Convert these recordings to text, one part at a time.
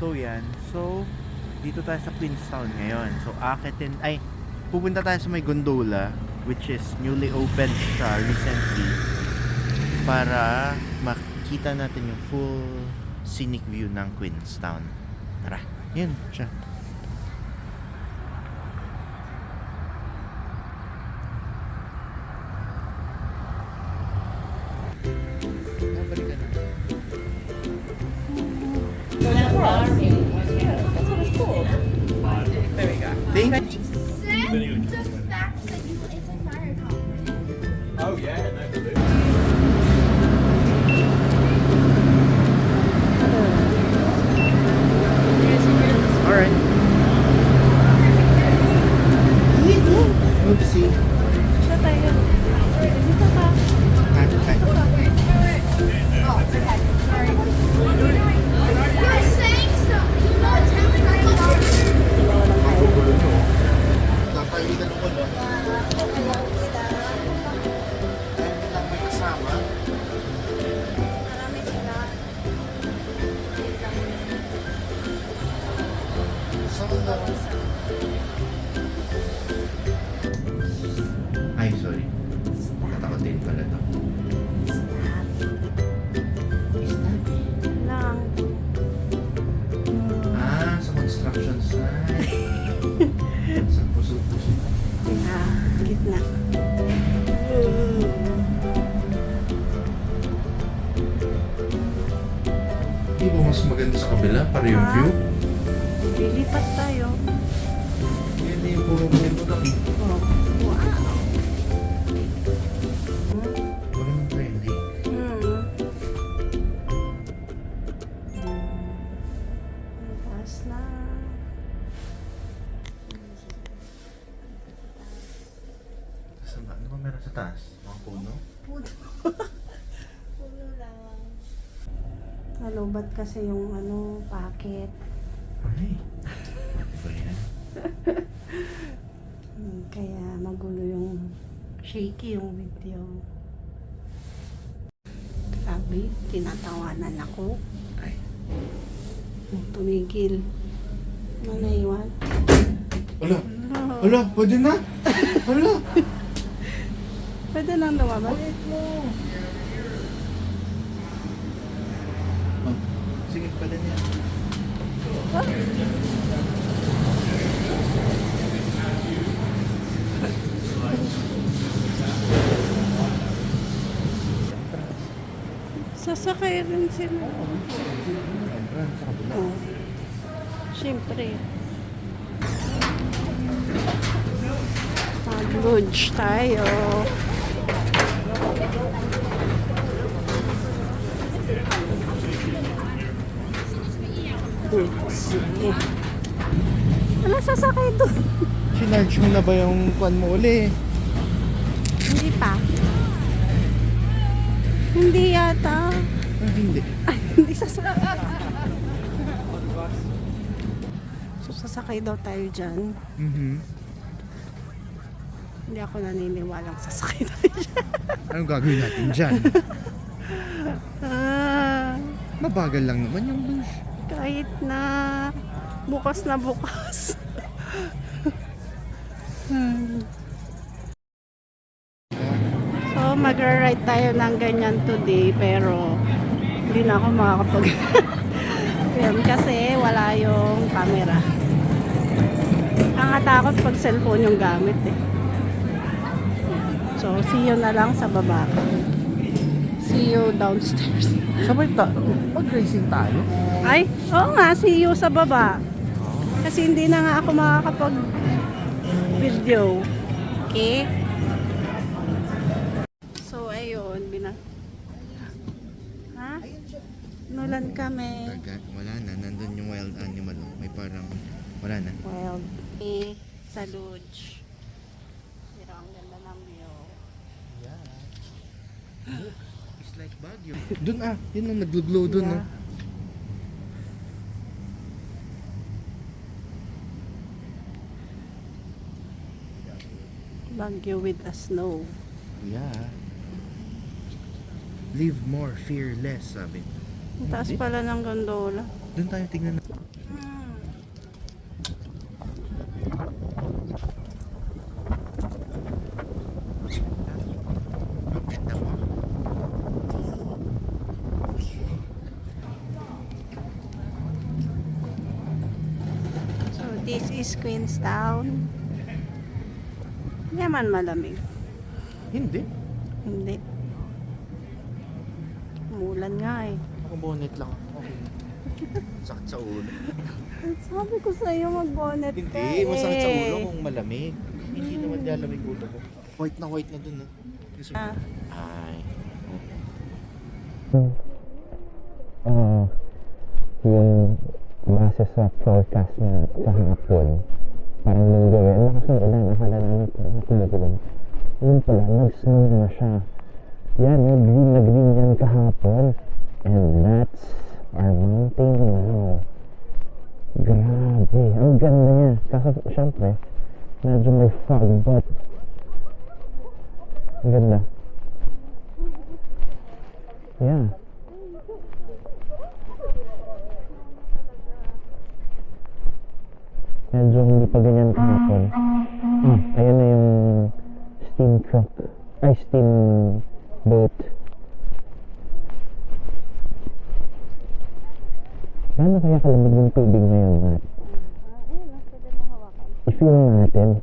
So yan. So dito tayo sa Queenstown ngayon. So pupunta tayo sa may gondola, which is newly opened siya recently, para makita natin yung full scenic view ng Queenstown. Tara, yun siya. Thank you. The fact that it's a fire company. Oh yeah, no, absolutely. Alright. Oopsie. Siya tayo. Dito ka. You're saying something. You're not telling me Ay, sorry. Natakot din pala to. Lang. Sa construction site. Sa puso-puso. Gitna. Di ba mas maganda sa kabila para yung view? Lilipat tayo. Hindi yung puro-puro lang. Oh. Wow. Magandang friendly. Taas na. Saan ba? Ano ba meron sa taas? Mga puno? Pulo lang. Nalubat kasi yung packet. Ay. Ano ba yan? Kaya magulo yung shaky yung video. Sabi, tinatawanan ako. Ay. Tumigil. Ano naiwan? Ala! Ala! Pwede na! Ala! Pwede lang lumabas. Bakit mo? Oh, sige pala niya. Sasakay rin sila. Entrance sa kabila. Oh. Siyempre. Mag-lodge tayo. Sige. Wala sasakay doon. Sinarge mo na ba yung kwan mo uli? Hindi pa. Hindi yata. Hindi. Ay, hindi sasakay. So, sasakay daw tayo dyan. Hindi ako naniniwalang sasakay tayo dyan. Anong gagawin natin dyan? Ah, Mabagal lang naman yung bus. kahit na bukas na bukas. So, magra-ride tayo ng ganyan today, pero hindi na ako makakapag-film kasi wala yung camera. Nakakatakot pag cellphone yung gamit eh. So, see you na lang sa baba. See you downstairs. Sabay mag-racing tayo? Ay, oo nga, see you sa baba. Kasi hindi na nga ako makakapag-video. Okay? So, ayun, ha? Nulan kami. Wala na, nandun yung wild animal. May parang, wala na. Wild. Okay, sa lodge. Pero ang ganda ng view. It's like Baguio. Dun yun ang naglo-glow dun. Yeah. No? Baguio with the snow. Yeah. Live more, fear less, sabi. Ang taas pala ng gondola. Doon tayo tingnan. Ganda mo. So, this is Queenstown. Yaman malamig. Hindi. Hindi. Umulan nga eh. Naka-bonnet lang. Okay. Sakit sa ulo. Sabi ko sa iyo mag-bonnet ka Hindi, masakit sa ulo eh. kung malamig. Hindi naman lalamig ulo ko. White na dun, no? Gusto mo? Ah. Ay. Yung base sa forecast na kahapon, parang linggo eh, ang lakas ng ulan, akala namin kumukulong. Yun pala, nag-snow na siya. Yan, nag-green na green yan kahapon. And that's our mountain now. Grabe, ang ganda niya. Kaso, syempre, medyo may fog, but ang ganda. Yeah. Medyo hindi pa ganyan kahapon. Ayan na yung steam truck. Ay, steam boat. Paano kaya kalamig yung tubig ngayon, Matt? I-feel natin.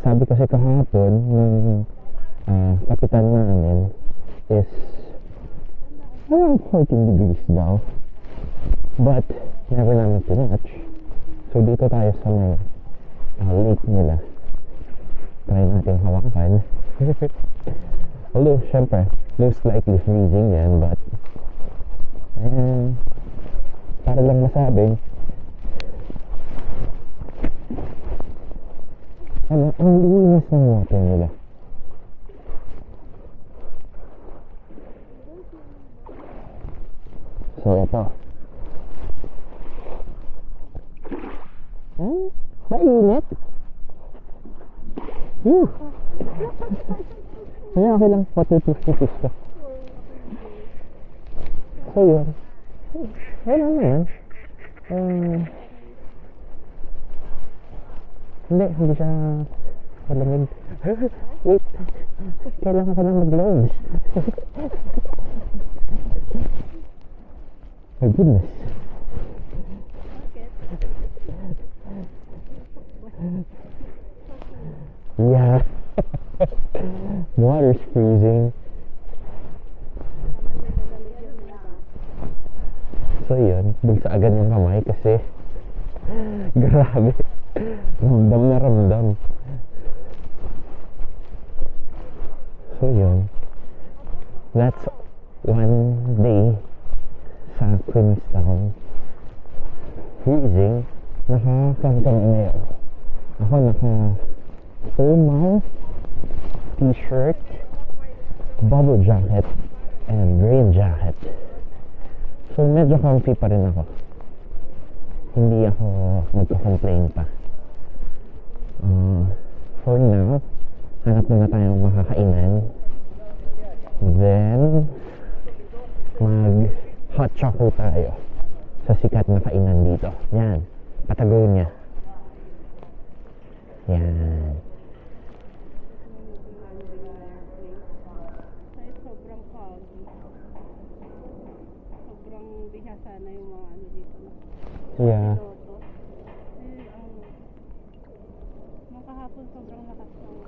Sabi kasi kahapon, ng kapitan namin is around 14 degrees daw. But, never namin pinatch. So, dito tayo sa may lake nila. Try natin hawakan. Although, syempre, most likely freezing yan, but para lang masabing ang linis ng water nila. So, ito. Mainit. Kaya okay lang, patutupis ka. So yun. Wala na yan. Hindi siya malamig. Wait. Kailangan ka lang mag-gloves. My goodness. Yeah. Water's freezing. So yun, bulsagan yung kamay kasi grabe. Ramdam na ramdam. So yun. That's one day sa Queenstown. Freezing. Nakakagam na yun. Ako naka-thermal t-shirt, bubble jacket, and rain jacket. So medyo comfy pa rin ako. Hindi ako magka-complain pa. For now, hanap muna tayong makakainan. Then, mag-hot chocolate tayo sa sikat na kainan dito. Yan, Patagonia. Yan. Sobrang foggy. Sobrang bihasa na yung mga ano dito. Yeah. Loto. Nung kahapon sobrang lakas ng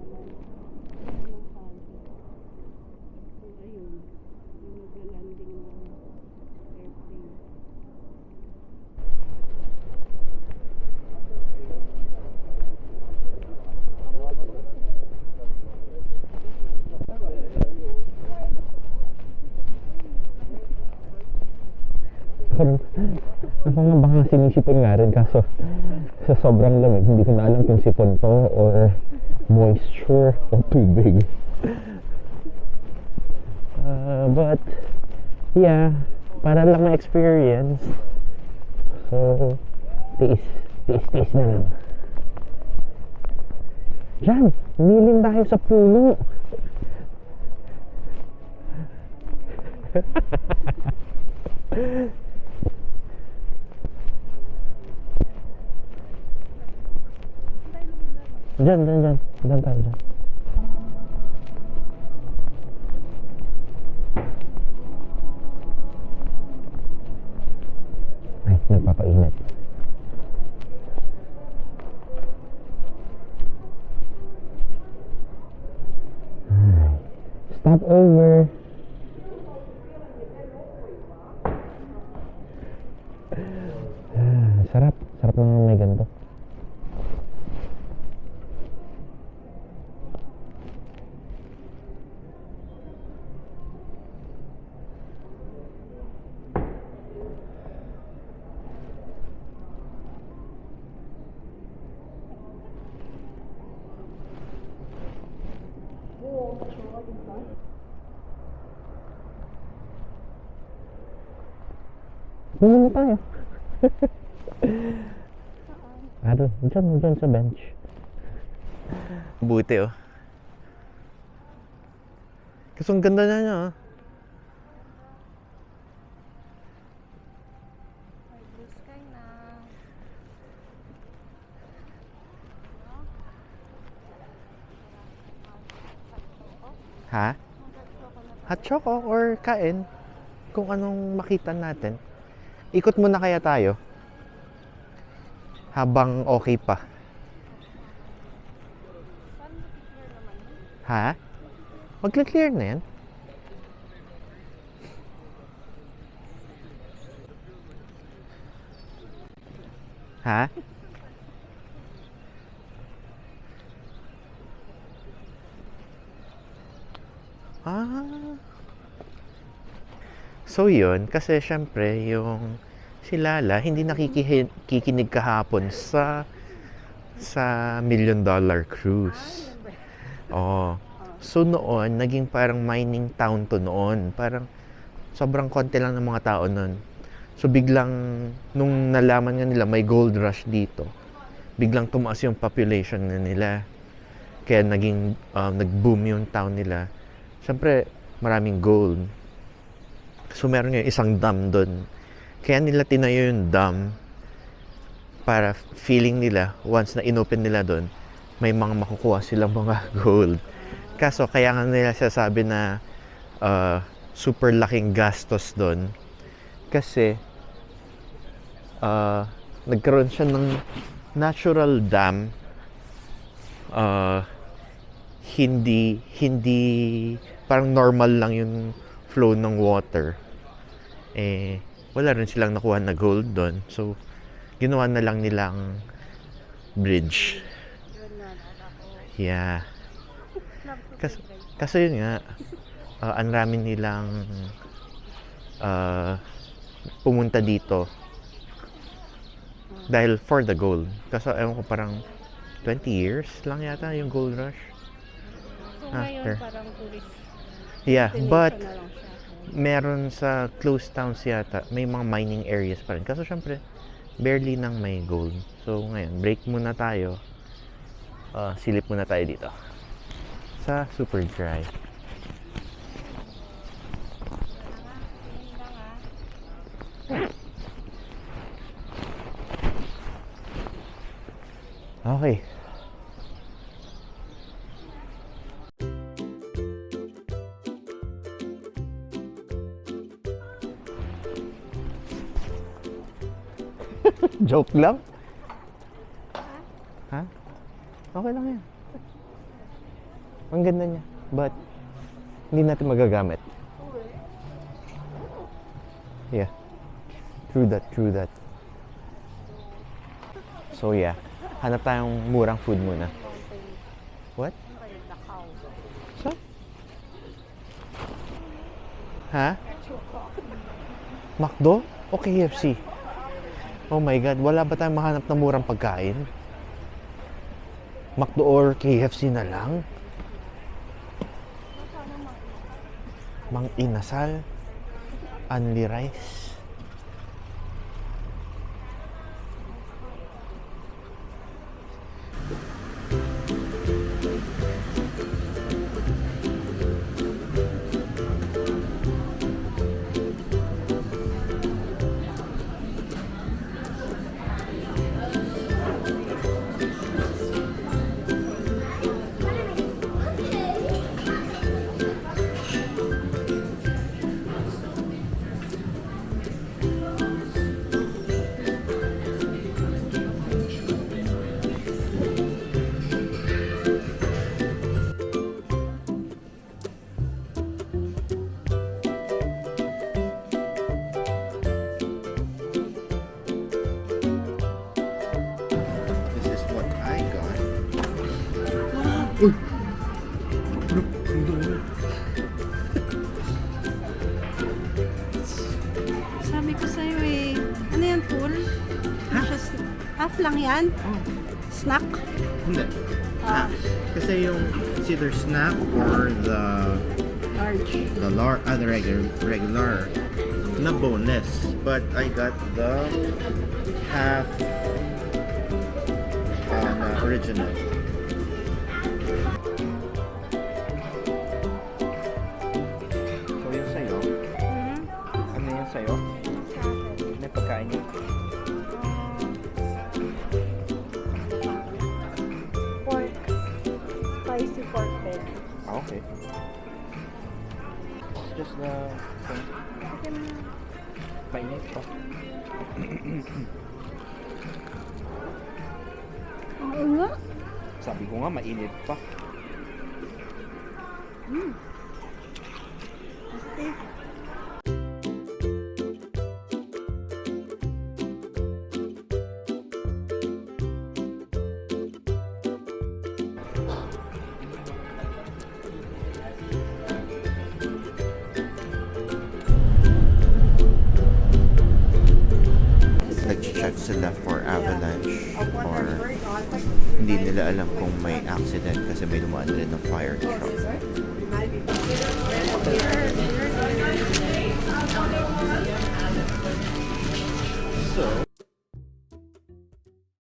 naman. Ng foggy. So, ayun. Yung nagla-landing ng airplane. Ako nga baka sinisipon nga rin kaso sa sobrang lamig hindi ko na alam kung sipon to or moisture o tubig. But yeah, para lang ma-experience. So tiis na lang. Diyan, umiling tayo sa puno. Diyan. Diyan tayo, diyan. Ay, nagpapainit. Ay, stop over. Sarap. Sarap naman may ganito. Bumili tayo. Diyan sa bench. Buti oh. Kasi ang ganda na niya oh. May blue sky na. Ha? Hot choco or kain? Kung anong makita natin. Ikot muna kaya tayo? Habang okay pa. Ha? Magka-clear na yan? Ha? Ah. So yun, kasi syempre yung si Lala hindi nakikinig kahapon sa $1 million cruise. Oh. So noon, naging parang mining town to noon. Parang sobrang konti lang ng mga tao noon. So biglang, nung nalaman nga nila may gold rush dito, biglang tumaas yung population na nila. Kaya naging, nag-boom yung town nila. Siyempre, maraming gold. So meron nga isang dam doon. Kaya nila tinayo yung dam para feeling nila, once na inopen nila doon, may mga makukuha silang mga gold. Kaso kaya nga nila sasabi na super laking gastos doon. Kasi nagkaroon siya ng natural dam. Hindi parang normal lang yung flow ng water. Wala rin silang nakuha na gold doon. So, ginawa na lang nilang bridge. Yeah. Kasi yun nga, ang dami nilang pumunta dito dahil for the gold. Kasi ewan ko parang 20 years lang yata yung gold rush. So After. ngayon parang tourist Yeah, but destination na lang siya. meron sa close towns yata, may mga mining areas pa rin. Kasi syempre, barely nang may gold. So ngayon, break muna tayo. Silip muna tayo dito. Sa Super Dry. Okay. Joke lang? Ha? Okay lang yan. Ang ganda niya. But, hindi natin magagamit. Yeah. True that. So yeah. Hanap tayong murang food muna. What? Saan? Ha? McDo? O KFC? Oh my God, wala ba tayong mahanap na murang pagkain? McDo or KFC na lang? Mang Inasal? Only rice? Half lang yan? Snack? Hindi. Ah. Kasi yung it's either snack or the Large. the regular na boneless. But I got the half na original. So yung sa'yo, ano yung sa'yo? May pagkain niyo? Pork. Spicy pork bed. Ah, okay. It's just the mainit pa. Oo nga. Sabi ko nga, mainit pa. Nag-check sila for avalanche or hindi nila alam kung may accident kasi may dumaan rin ng fire truck. So,